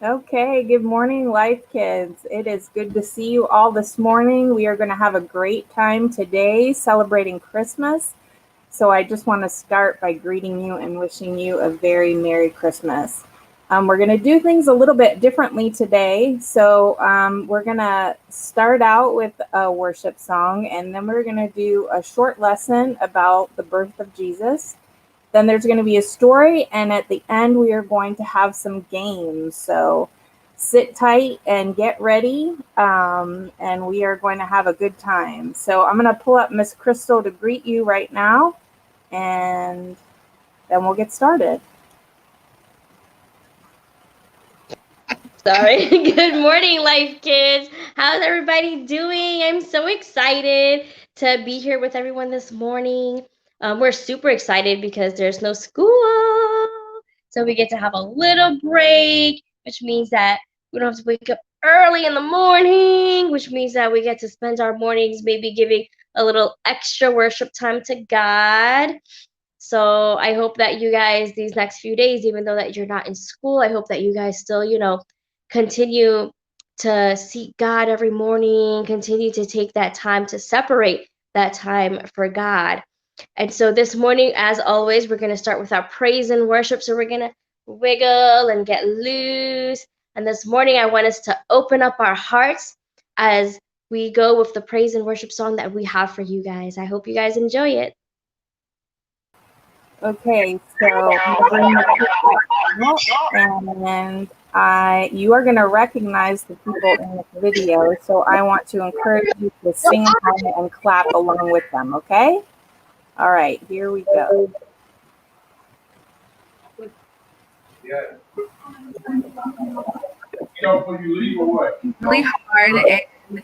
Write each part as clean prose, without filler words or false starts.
Okay, good morning, Life Kids. It is good to see you all this morning. We are going to have a great time today celebrating Christmas. So I just want to start by greeting you and wishing you a very Merry Christmas. We're going to do things a little bit differently today. So we're going to start out with a worship song, and then we're going to do a short lesson about the birth of Jesus. Then there's going to be a story, and at the end, we are going to have some games. So sit tight and get ready, and we are going to have a good time. So I'm going to pull up Miss Crystal to greet you right now, and then we'll get started. Sorry. Good morning, Life Kids. How's everybody doing? I'm so excited to be here with everyone this morning. We're super excited because there's no school. So we get to have a little break, which means that we don't have to wake up early in the morning, which means that we get to spend our mornings maybe giving a little extra worship time to God. So I hope that you guys these next few days, even though that you're not in school, I hope that you guys still, continue to seek God every morning, continue to take that time to separate that time for God. And so this morning, as always, we're going to start with our praise and worship. So we're going to wiggle and get loose. And this morning, I want us to open up our hearts as we go with the praise and worship song that we have for you guys. I hope you guys enjoy it. Okay, so I'm going to bring the and you are going to recognize the people in the video. So I want to encourage you to sing along and clap along with them. Okay. All right, here we go. Really hard, and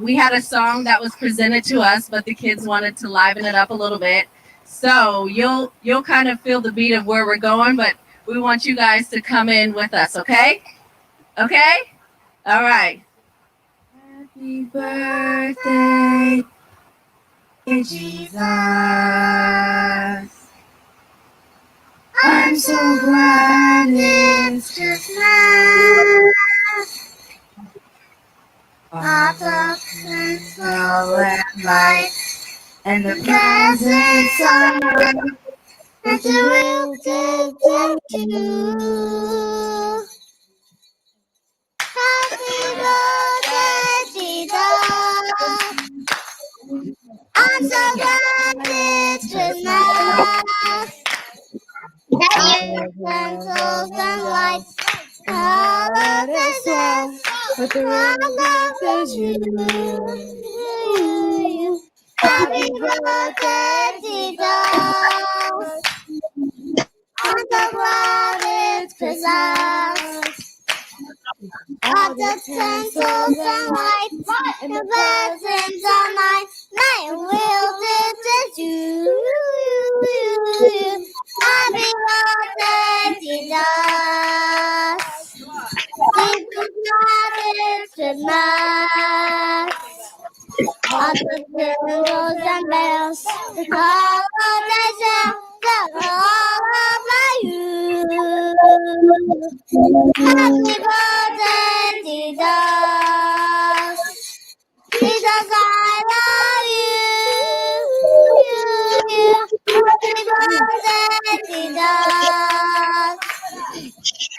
we had a song that was presented to us, but the kids wanted to liven it up a little bit. So you'll kind of feel the beat of where we're going, but we want you guys to come in with us, okay? Okay? All right. Happy birthday, Jesus. I'm so glad it's Christmas. Lots of snow and light, and the presents are that you will give to you. Happy birthday, Jesus. I'm so glad it's Christmas. That you pencils and lights, all of this world, but the real love is you. Happy birthday, Jesus. I'm so glad it's Christmas. All the pencils and lights, and the presents are mine. My will is you. Happy birthday, Jesus. Jesus, God is Christmas. All the bells and bells, the call of the shell, all about you. Happy birthday, Jesus. Jesus, I love you. Happy birthday, Jesus.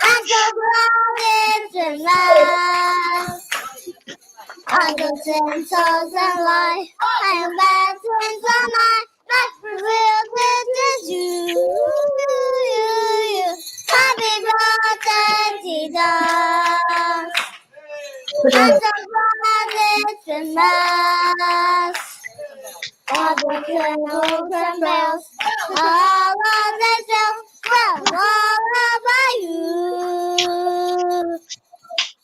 I'm so glad it's Christmas. All the senses and light, I am bad since the night, but real is you. Happy birthday, Jesus. I'm so glad it's Christmas. All the carols and bells, all of the bells, all about you.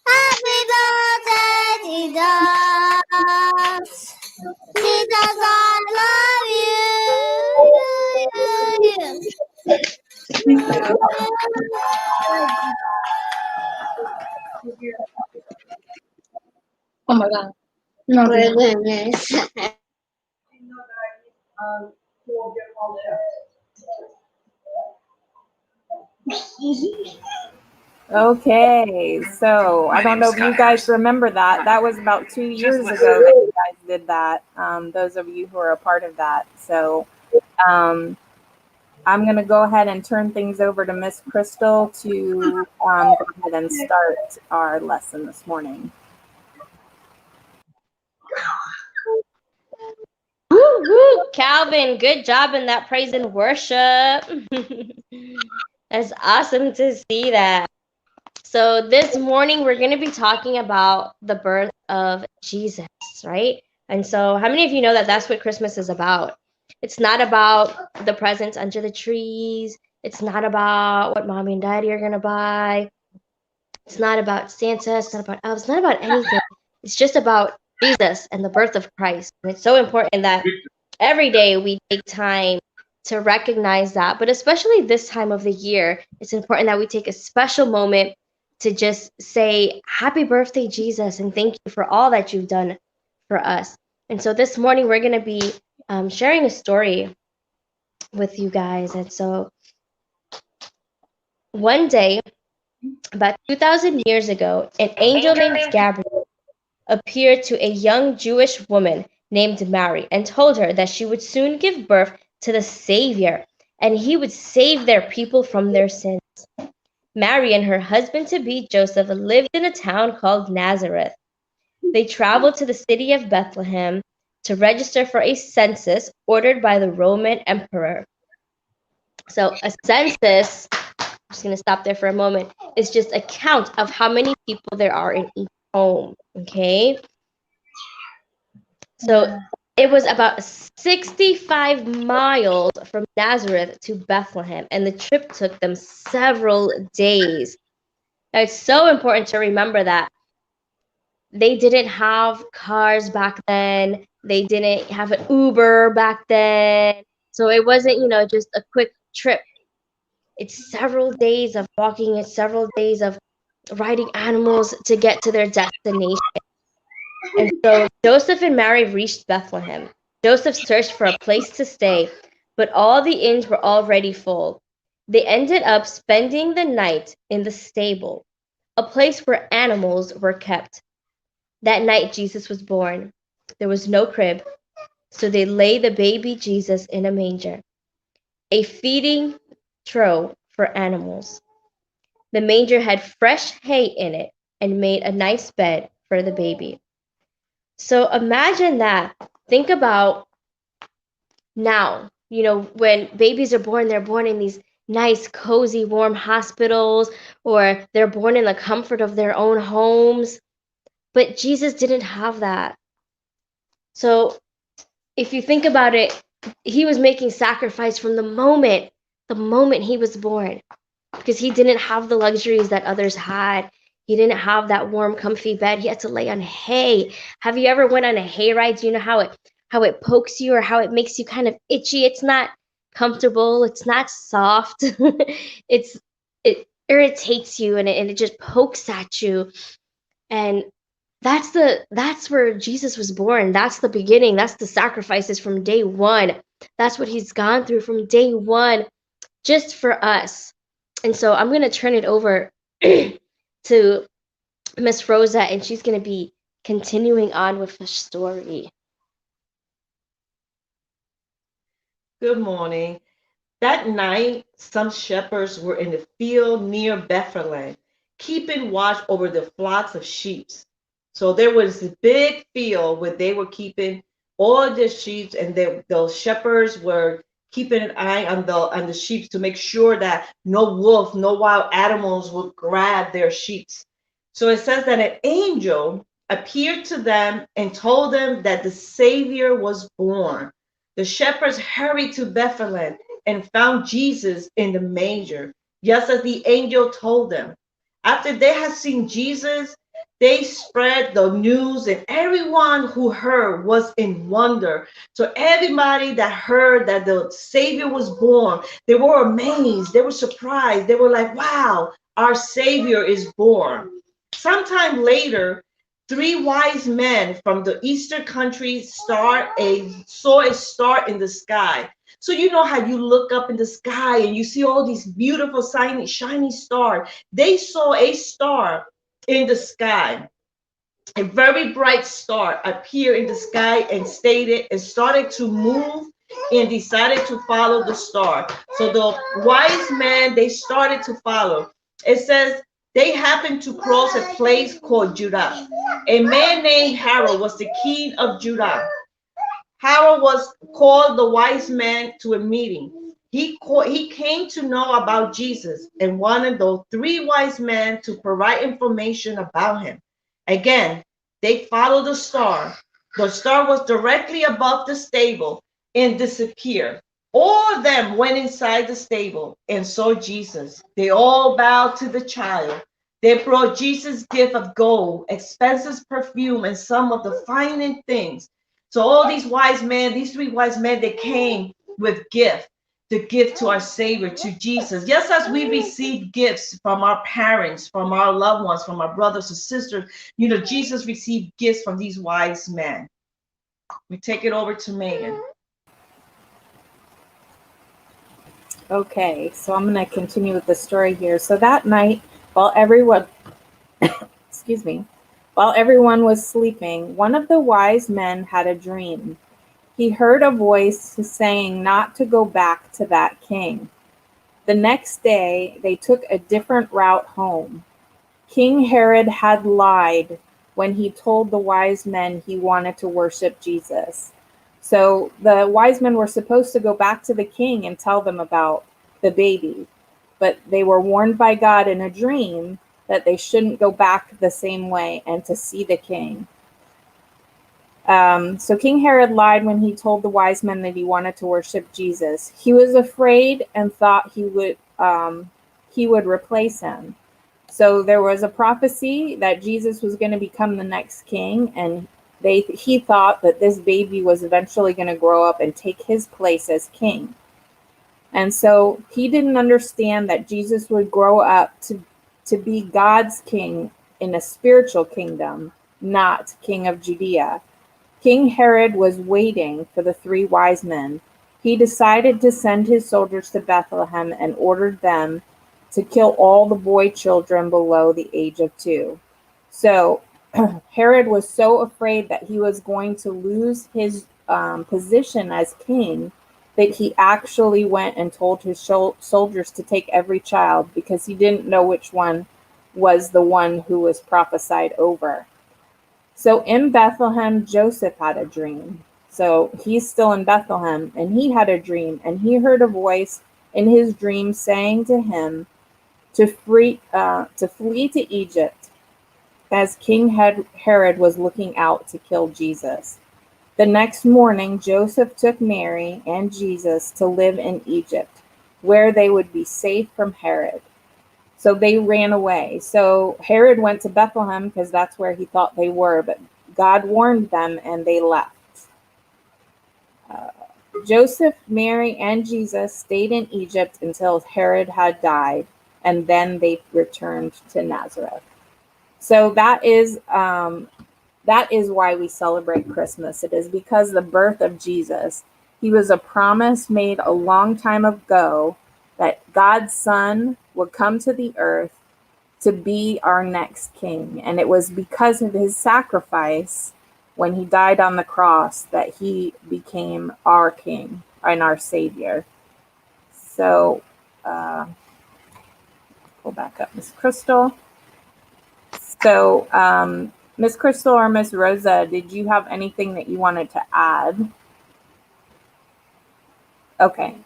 Happy birthday, Jesus. Jesus, I love you. Oh my God. No, My goodness. Okay, so I don't know if you guys remember that. That was about 2 years ago that you guys did that. Those of you who are a part of that. So um, I'm going to go ahead and turn things over to Miss Crystal to go ahead and start our lesson this morning. Woo woo, Calvin, good job in that praise and worship. That's awesome to see that. So this morning we're going to be talking about the birth of Jesus, right? And so how many of you know that that's what Christmas is about? It's not about the presents under the trees. It's not about what mommy and daddy are going to buy. It's not about Santa. It's not about elves. It's not about anything. It's just about Jesus and the birth of Christ. And it's so important that every day we take time to recognize that. But especially this time of the year, it's important that we take a special moment to just say, Happy birthday, Jesus, and thank you for all that you've done for us. And so this morning, we're going to be sharing a story with you guys. And so one day, about 2,000 years ago, an angel named Gabriel appeared to a young Jewish woman named Mary and told her that she would soon give birth to the Savior and he would save their people from their sins. Mary and her husband to be Joseph lived in a town called Nazareth. They traveled to the city of Bethlehem to register for a census ordered by the Roman emperor. So, a census, I'm just going to stop there for a moment, is just a count of how many people there are in each home. Okay. So it was about 65 miles from Nazareth to Bethlehem, and the trip took them several days. Now, it's so important to remember that they didn't have cars back then. They didn't have an Uber back then. So it wasn't, just a quick trip. It's several days of walking, it's several days of riding animals to get to their destination. And so Joseph and Mary reached Bethlehem. Joseph searched for a place to stay, but all the inns were already full. They ended up spending the night in the stable, a place where animals were kept. That night Jesus was born. There was no crib, so they laid the baby Jesus in a manger, a feeding trough for animals. The manger had fresh hay in it and made a nice bed for the baby. So imagine that. Think about now, when babies are born, they're born in these nice, cozy, warm hospitals, or they're born in the comfort of their own homes. But Jesus didn't have that. So if you think about it, he was making sacrifice from the moment he was born, because he didn't have the luxuries that others had. He didn't have that warm, comfy bed. He had to lay on hay. Have you ever went on a hay ride? Do you know how it pokes you or how it makes you kind of itchy? It's not comfortable. It's not soft. It irritates you and it just pokes at you. And that's where Jesus was born. That's the beginning. That's the sacrifices from day one. That's what he's gone through from day one, just for us. And so I'm going to turn it over to Miss Rosa, and she's going to be continuing on with the story. Good morning. That night, some shepherds were in the field near Bethlehem, keeping watch over the flocks of sheep. So there was a big field where they were keeping all the sheep, and those shepherds were keeping an eye on the sheep to make sure that no wolf, no wild animals would grab their sheep. So it says that an angel appeared to them and told them that the Savior was born. The shepherds hurried to Bethlehem and found Jesus in the manger, just as the angel told them. After they had seen Jesus, they spread the news, and everyone who heard was in wonder. So everybody that heard that the Savior was born, they were amazed, they were surprised, they were like, wow, our Savior is born. Sometime later, three wise men from the eastern country saw a star in the sky. So you know how you look up in the sky and you see all these beautiful shiny stars. They saw a star in the sky, a very bright star appear in the sky and started to move and decided to follow the star. So the wise men, they started to follow. It says they happened to cross a place called Judah. A man named Harold was the king of Judah. Harold was called the wise man to a meeting. He came to know about Jesus and wanted those three wise men to provide information about him. Again, they followed the star. The star was directly above the stable and disappeared. All of them went inside the stable and saw Jesus. They all bowed to the child. They brought Jesus gift of gold, expensive perfume, and some of the finest things. So all these wise men, these three wise men, they came with gift to give to our Savior, to Jesus. Just as we receive gifts from our parents, from our loved ones, from our brothers and sisters, Jesus received gifts from these wise men. We take it over to Megan. Okay, so I'm going to continue with the story here. So that night, while everyone, excuse me, while everyone was sleeping, one of the wise men had a dream. He heard a voice saying not to go back to that king. The next day, they took a different route home. King Herod had lied when he told the wise men he wanted to worship Jesus. So the wise men were supposed to go back to the king and tell them about the baby, but they were warned by God in a dream that they shouldn't go back the same way and to see the king. So King Herod lied when he told the wise men that he wanted to worship Jesus. He was afraid and thought he would replace him. So there was a prophecy that Jesus was going to become the next king, and he thought that this baby was eventually going to grow up and take his place as king. And so he didn't understand that Jesus would grow up to be God's king in a spiritual kingdom, not king of Judea. King Herod was waiting for the three wise men. He decided to send his soldiers to Bethlehem and ordered them to kill all the boy children below the age of 2. So Herod was so afraid that he was going to lose his position as king that he actually went and told his soldiers to take every child, because he didn't know which one was the one who was prophesied over. So in Bethlehem, Joseph had a dream. So he's still in Bethlehem, and he had a dream, and he heard a voice in his dream saying to him to flee to Egypt, as King Herod was looking out to kill Jesus. The next morning, Joseph took Mary and Jesus to live in Egypt, where they would be safe from Herod. So they ran away. So Herod went to Bethlehem because that's where he thought they were, but God warned them and they left. Joseph, Mary, and Jesus stayed in Egypt until Herod had died, and then they returned to Nazareth. So that is why we celebrate Christmas. It is because the birth of Jesus. He was a promise made a long time ago that God's Son would come to the earth to be our next king. And it was because of his sacrifice when he died on the cross that he became our king and our savior. So, pull back up Miss Crystal. So, Miss Crystal or Miss Rosa, did you have anything that you wanted to add? Okay.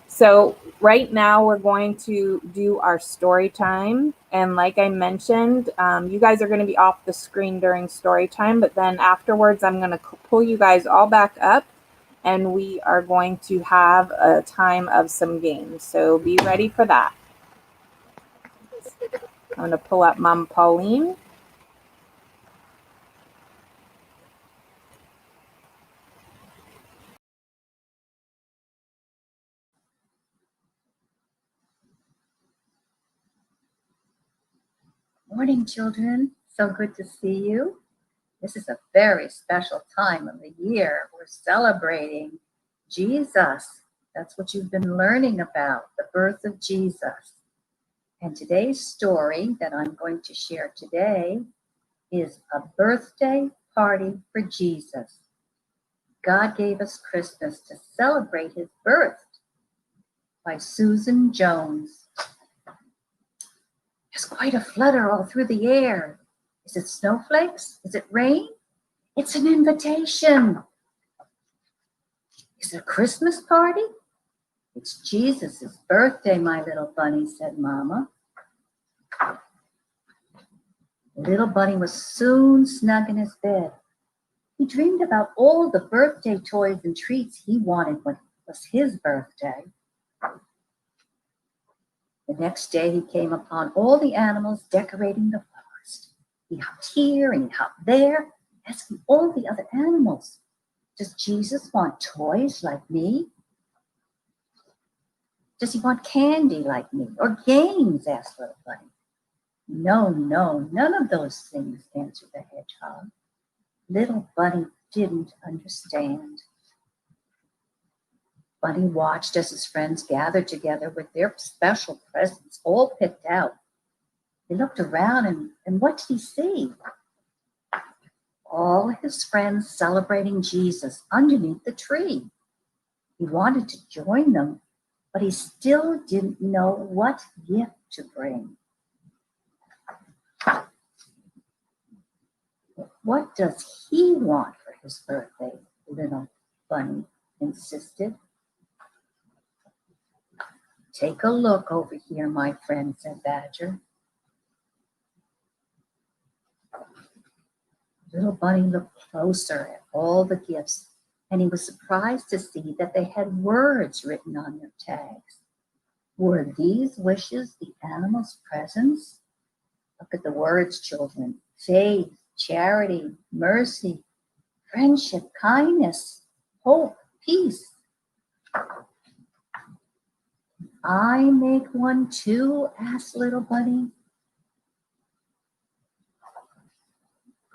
So right now we're going to do our story time. And like I mentioned, you guys are going to be off the screen during story time, but then afterwards I'm going to pull you guys all back up and we are going to have a time of some games. So be ready for that. I'm going to pull up Mama Pauline. Morning, children. So good to see you. This is a very special time of the year. We're celebrating Jesus, That's what you've been learning about, the birth of Jesus. And today's story that I'm going to share today is a birthday party for Jesus. God gave us Christmas to celebrate his birth, by Susan Jones. There's quite a flutter all through the air. Is it snowflakes? Is it rain? It's an invitation. Is it a Christmas party? It's Jesus' birthday, my little bunny, said Mama. The little bunny was soon snug in his bed. He dreamed about all the birthday toys and treats he wanted when it was his birthday. The next day he came upon all the animals decorating the forest. He hopped here and he hopped there, asking all the other animals, does Jesus want toys like me? Does he want candy like me? Or games? Asked Little Bunny. No, no, none of those things, answered the hedgehog. Little Bunny didn't understand. Bunny watched as his friends gathered together with their special presents all picked out. He looked around and what did he see? All his friends celebrating Jesus underneath the tree. He wanted to join them, but he still didn't know what gift to bring. What does he want for his birthday? Little Bunny insisted. Take a look over here, my friend, said Badger. Little Bunny looked closer at all the gifts, and he was surprised to see that they had words written on their tags. Were these wishes the animals' presents? Look at the words, children. Faith, charity, mercy, friendship, kindness, hope, peace. I make one too? Asked Little Bunny.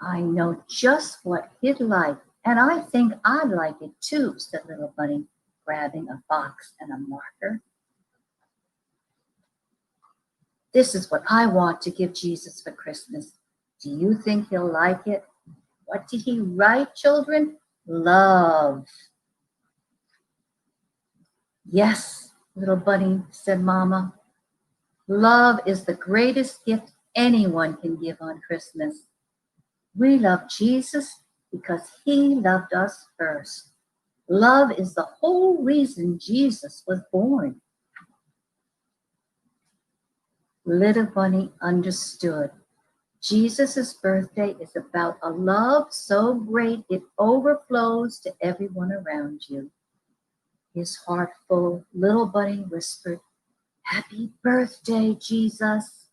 I know just what he'd like, and I think I'd like it too, said Little Bunny, grabbing a box and a marker. This is what I want to give Jesus for Christmas. Do you think he'll like it? What did he write, children? Love. Yes, Little Bunny, said Mama. Love is the greatest gift anyone can give on Christmas. We love Jesus because he loved us first. Love is the whole reason Jesus was born. Little Bunny understood. Jesus' birthday is about a love so great it overflows to everyone around you. His heart full, Little Bunny whispered, Happy birthday, Jesus.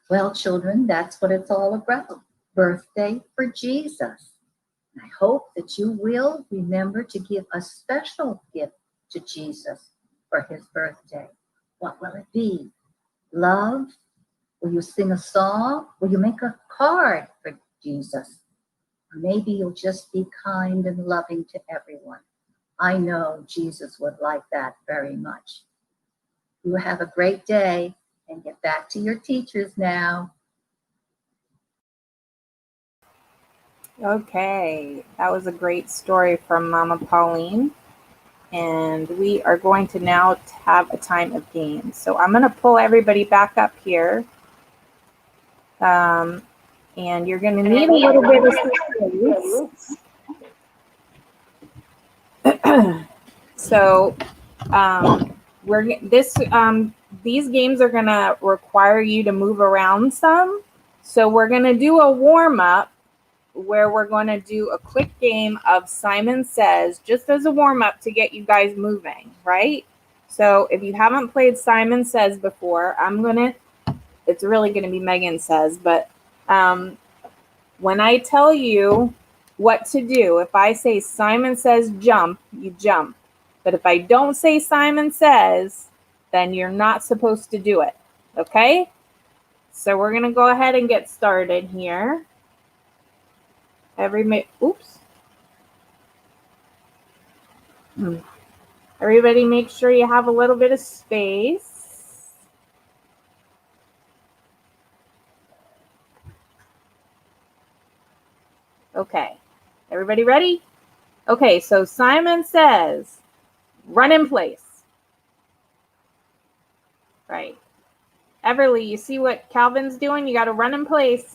Well, children, that's what it's all about. Birthday for Jesus. I hope that you will remember to give a special gift to Jesus for his birthday. What will it be? Love? Will you sing a song? Will you make a card for Jesus? Or maybe you'll just be kind and loving to everyone. I know Jesus would like that very much. You have a great day and get back to your teachers now. Okay, that was a great story from Mama Pauline. And we are going to now have a time of games. So I'm going to pull everybody back up here. And you're going to need a little bit of space. So these games are going to require you to move around some. So we're going to do a warm-up where we're going to do a quick game of Simon Says, just as a warm-up to get you guys moving, right? So if you haven't played Simon Says before, it's really going to be Megan Says, but when I tell you what to do, if I say Simon Says jump, you jump. But if I don't say Simon Says, then you're not supposed to do it, okay? So we're going to go ahead and get started here. Oops. Everybody make sure you have a little bit of space. Okay. Everybody ready? Okay, so Simon says, run in place. Right. Everly, you see what Calvin's doing? You got to run in place.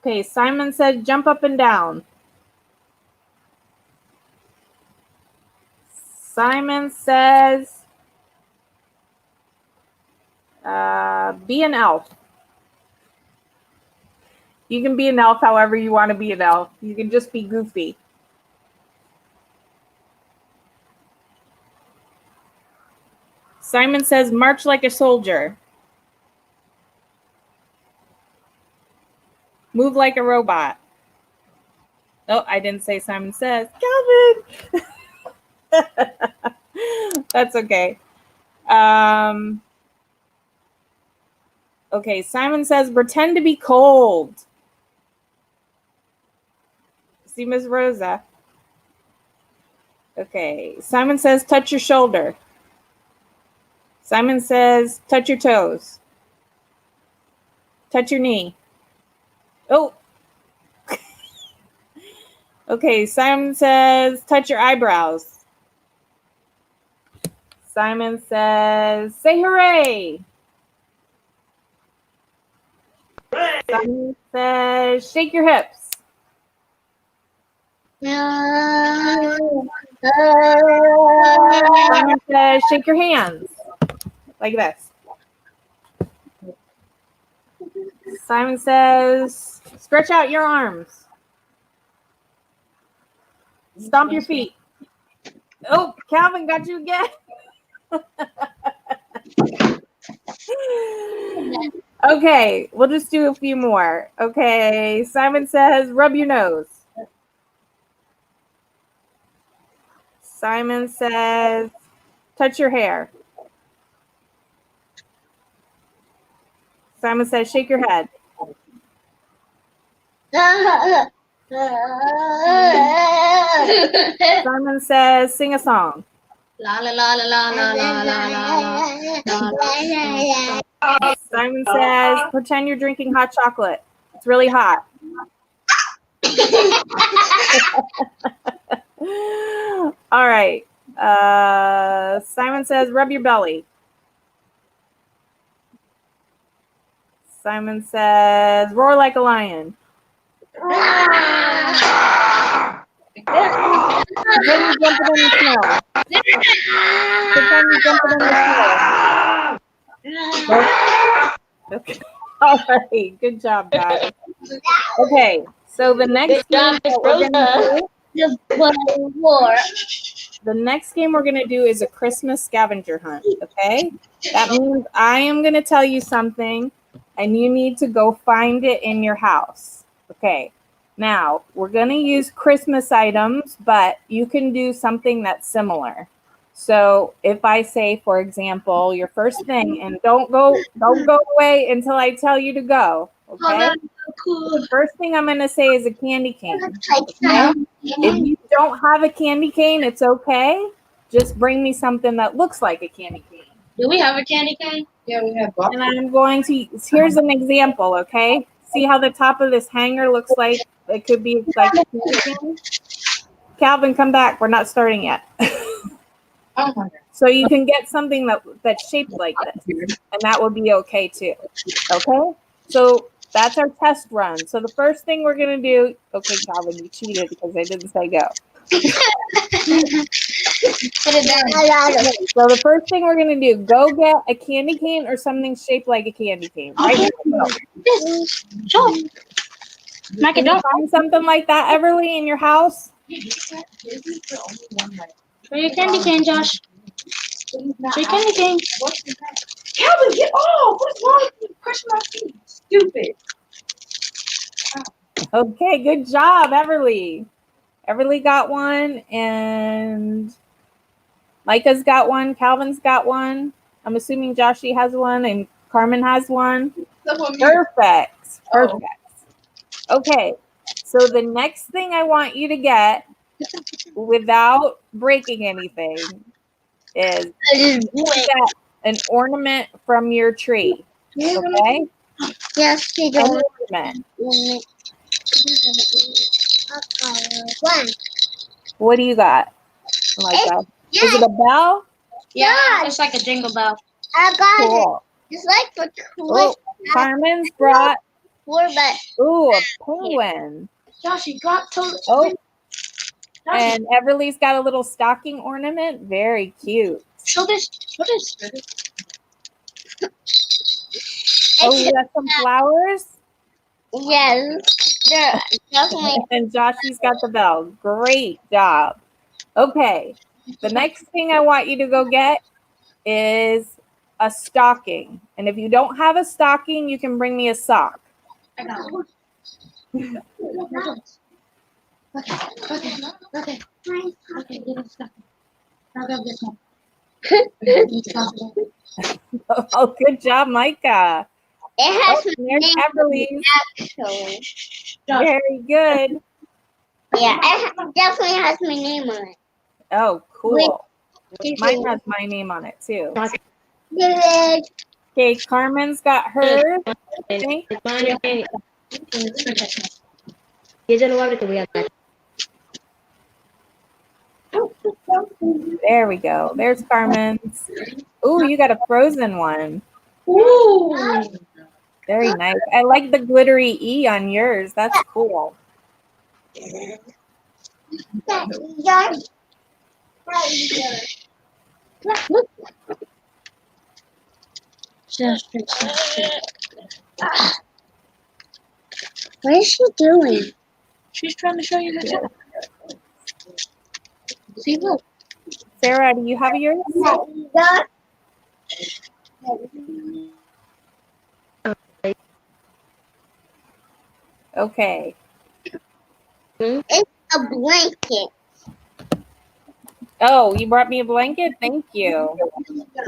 Okay, Simon said jump up and down. Simon says be an elf. You can be an elf however you want to be an elf. You can just be goofy. Simon says march like a soldier. Move like a robot. Oh, I didn't say Simon says. Calvin! That's okay. Okay, Simon says pretend to be cold. See Miss Rosa. Okay, Simon says touch your shoulder. Simon says touch your toes. Touch your knee. Oh. Okay, Simon says touch your eyebrows. Simon says say hooray. Simon says shake your hips. Simon says shake your hands. Like this. Simon says stretch out your arms. Stomp your feet. Oh, Calvin got you again. Okay, we'll just do a few more. Okay, Simon says rub your nose. Simon says touch your hair. Simon says shake your head. Simon says sing a song. La la la la la la la la la. Simon says pretend you're drinking hot chocolate. It's really hot. All right. Simon says rub your belly. Simon says roar like a lion. Pretend you're jumping in the snow. Pretend you're jumping in the snow. Okay. All right. Good job, guys. Okay. So the next game that we're gonna do is a Christmas scavenger hunt. Okay. That means I am gonna tell you something, and you need to go find it in your house. Okay. Now, we're going to use Christmas items, but you can do something that's similar. So if I say, for example, your first thing, and don't go away until I tell you to go. Okay. The first thing I'm going to say is a candy cane. Okay? If you don't have a candy cane, it's okay. Just bring me something that looks like a candy cane. Do we have a candy cane? Yeah, we have. And I'm going to, here's an example, okay? See how the top of this hanger looks like it could be like a candy cane? Calvin, come back. We're not starting yet. So you can get something that's shaped like this, and that will be okay too. Okay? So that's our test run. So the first thing we're going to do, okay, Calvin, you cheated because I didn't say go. So the first thing we're going to do, go get a candy cane or something shaped like a candy cane. Right? Sure. Mike, Can you find something like that, Everly, in your house? Where your candy cane, Josh? Where's your candy cane? Calvin, get off! What's wrong with you? Crush my feet. Stupid. Okay, good job, Everly. Everly got one, and Micah's got one. Calvin's got one. I'm assuming Joshy has one, and Carmen has one. Perfect. Perfect. Okay, so the next thing I want you to get without breaking anything is get an ornament from your tree. Okay? Yes, you An don't. ornament. One. What do you got? Like that? Is it a bell? Yeah, it's like a jingle bell. I got it. Cool. It's like for Oh, Carmen's brought, but ooh, a penguin. Josh, you dropped to. Oh, and Everly's got a little stocking ornament. Very cute. Show this. Show this. Oh, you got some flowers? Yes, they're definitely. And Joshy's got the bell. Great job. Okay. The next thing I want you to go get is a stocking. And if you don't have a stocking, you can bring me a sock. I got one. Okay. Give us stuff. I'll grab this one. Oh, good job, Micah. It has Oh, my there's name Everly's. actually. Very good. Yeah, it definitely has my name on it. Oh, cool. Mine has my name on it too. Good. Okay, Carmen's got hers. Okay. There we go. There's Carmen's. Ooh, you got a frozen one. Ooh. Very nice. I like the glittery E on yours. That's cool. What is she doing? She's trying to show you the Yeah. See, look. Sarah, do you have yours? Okay. It's a blanket. Oh, you brought me a blanket? Thank you.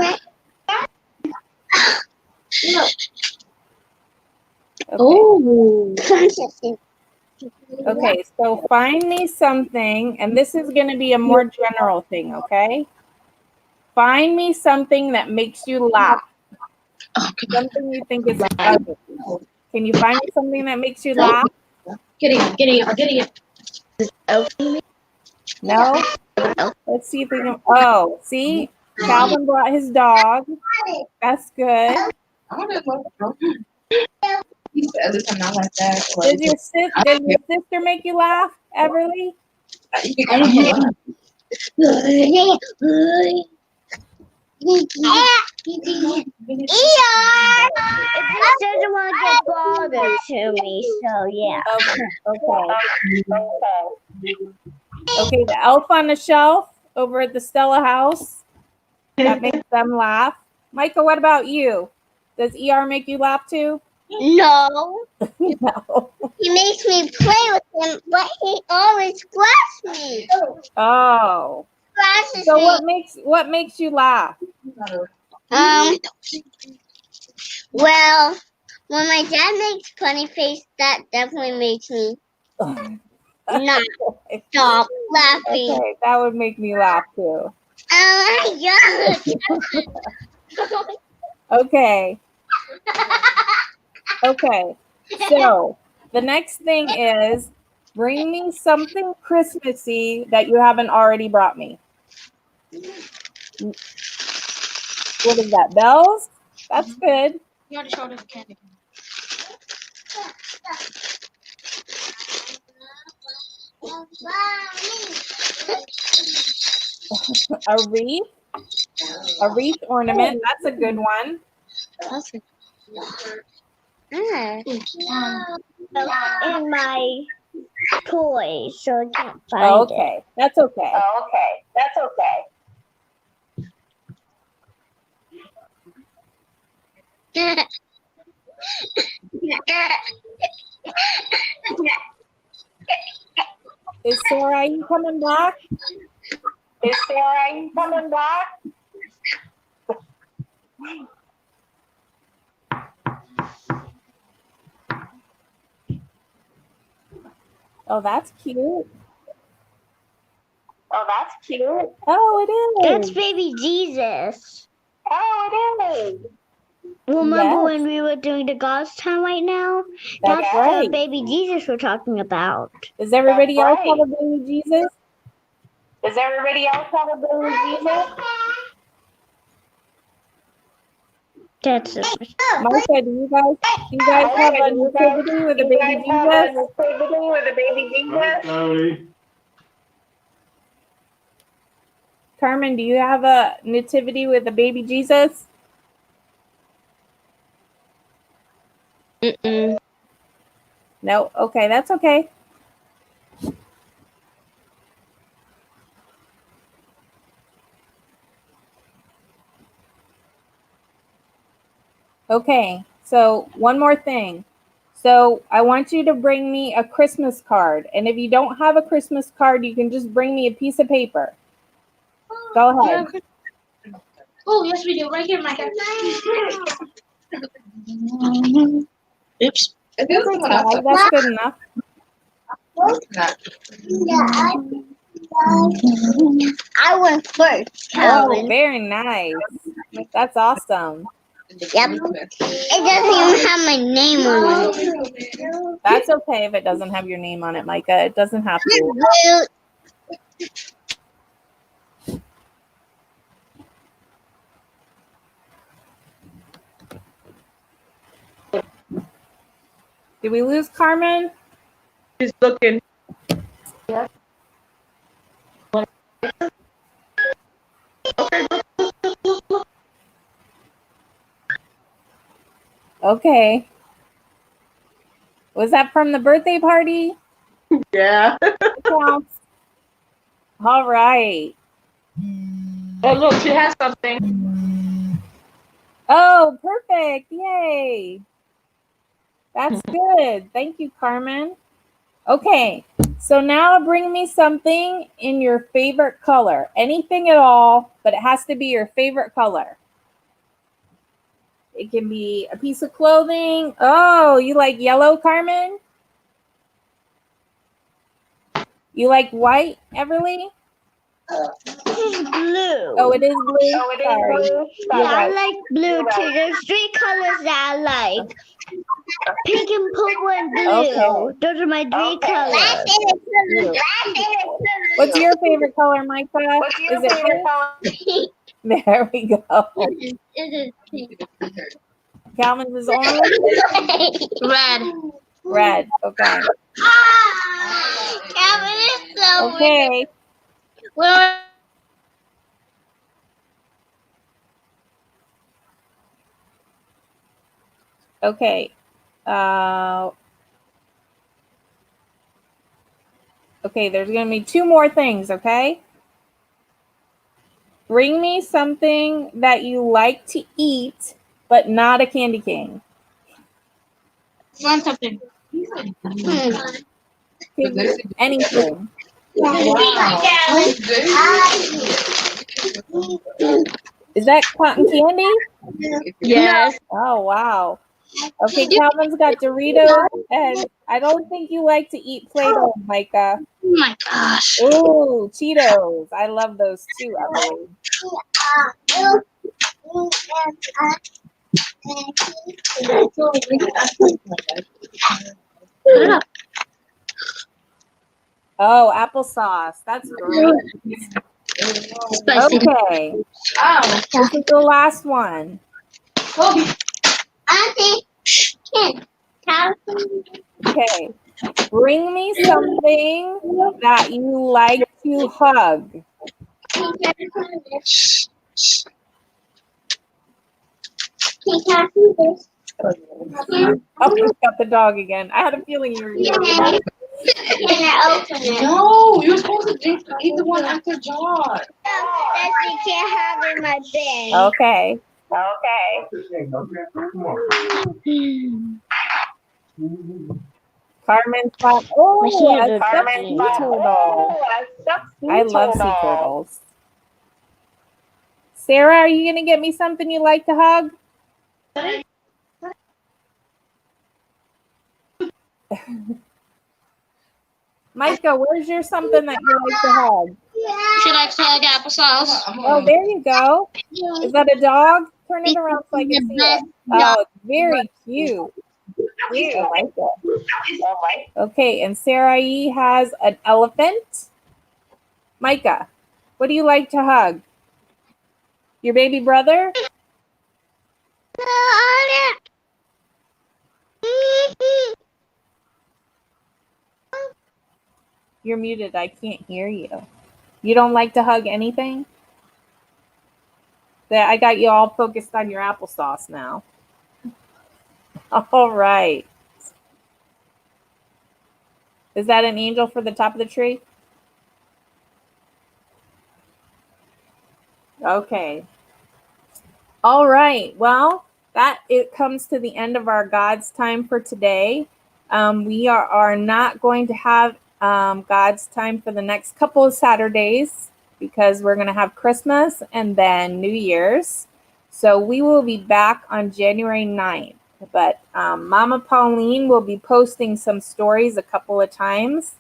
Okay. Oh. Okay, so find me something, and this is going to be a more general thing, okay? Find me something that makes you laugh. Something you think is ugly. Can you find me something that makes you laugh? Getting it. No? Let's see if we can. Oh, see? Calvin brought his dog. That's good. He says it's not like that. Does your sister make you laugh, Everly? It doesn't want to get bothered to me, so yeah. Okay, the elf on the shelf over at the Stella house. That makes them laugh. Micah, what about you? Does ER make you laugh too? No. No. He makes me play with him, but he always scratches me. Oh. Scratches So me. what makes you laugh? Well, when my dad makes funny face, that definitely makes me not stop laughing. Okay, that would make me laugh too. Oh my god. Okay. Okay. So the next thing is bring me something Christmassy that you haven't already brought me. What is that? Bells? That's good. You already showed us candy. A wreath. A wreath ornament. That's a good one. In my toys, so I can't find Oh, okay. That's okay. it. Is Sarah, are you coming back? Oh, that's cute. Oh, that's cute. Oh, it That's is. baby Jesus. Oh, it is. Remember Yes, when we were doing the God's time right now? that's That's right. the baby Jesus we're talking about. Does everybody else have right. a baby Jesus? Does everybody else have a baby Jesus? That's it. Martha, do you guys have a nativity with a baby Jesus? nativity with a baby Jesus? Carmen, do you have a nativity with a baby Jesus? Mm-mm. No. Okay, that's okay. Okay, so one more thing. So I want you to bring me a Christmas card. And if you don't have a Christmas card, you can just bring me a piece of paper. Go ahead. Oh, yes, we do. Right here, Micah. Oops. That's okay. That's good enough. I went first, Oh, Calvin. very nice. That's awesome. Yep. It doesn't even have my name on it. That's okay if it doesn't have your name on it, Micah. It doesn't have to. Well, Did we lose Carmen? She's looking. Okay. Was that from the birthday party? Yeah. Counts. All right. Oh, look, she has something. Oh, perfect. Yay. That's good. Thank you, Carmen. Okay. So now bring me something in your favorite color. Anything at all, but it has to be your favorite color. It can be a piece of clothing. Oh, you like yellow, Carmen? You like white, Everly? this is blue. Oh, it is blue? Sorry. Blue. You're Yeah, I right. like blue too. There's three colors that I like. Pink and purple and blue. Okay. Those are my three colors. Blue. What's your favorite color, Micah? Is it pink? There we go. It is pink. Calvin's is orange? Red. Red. Okay. Calvin is so weird. Okay. Well, Okay. Okay, there's going to be two more things, okay? Bring me something that you like to eat, but not a candy cane. Want something? Could be anything. Is that cotton candy? Yes. Oh, wow. Okay, Calvin's got Doritos, and I don't think you like to eat Play-Doh, Micah. Oh my gosh. Ooh, Cheetos. I love those too, Emily. Oh, applesauce. That's great. Spicy. Okay. This is the last one. Auntie, Okay. Bring me something that you like to hug. Oh, you got the dog again. I had a feeling you were going to. No, you're supposed to eat the one after John. That you can't have in my bin. Okay. Carmen's got, oh, a stuffed sea turtle. I love sea turtles. Sarah, are you going to get me something you like to hug? Micah, where's your something that you like to hug? She likes to hug applesauce. Oh, there you go. Is that a dog? Turn it around so I can see it. Oh, it's very cute. I like it. Okay, and Sarah E has an elephant. Micah, what do you like to hug? Your baby brother? You're muted. I can't hear you. You don't like to hug anything? I got you all focused on your applesauce now. All right. Is that an angel for the top of the tree? Okay. All right. Well, it comes to the end of our God's time for today. We are not going to have God's time for the next couple of Saturdays because we're going to have Christmas and then New Year's. So we will be back on January 9th. But Mama Pauline will be posting some stories a couple of times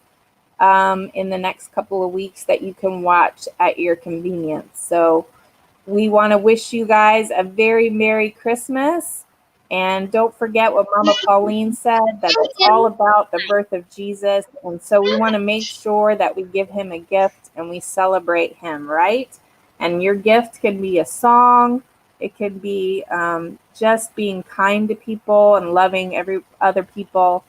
in the next couple of weeks that you can watch at your convenience. So we want to wish you guys a very Merry Christmas. And don't forget what Mama Pauline said, that it's all about the birth of Jesus. And so we want to make sure that we give him a gift and we celebrate him, right? And your gift can be a song. It could be just being kind to people and loving every other people.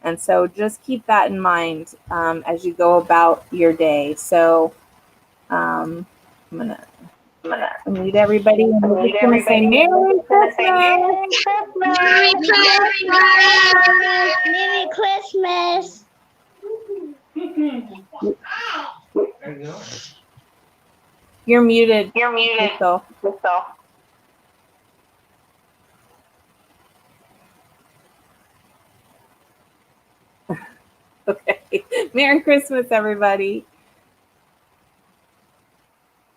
And so just keep that in mind as you go about your day. So I'm going to meet everybody. And we're just going to say Merry Christmas. Merry Christmas! Merry Christmas! You're muted. So. Okay. Merry Christmas, everybody.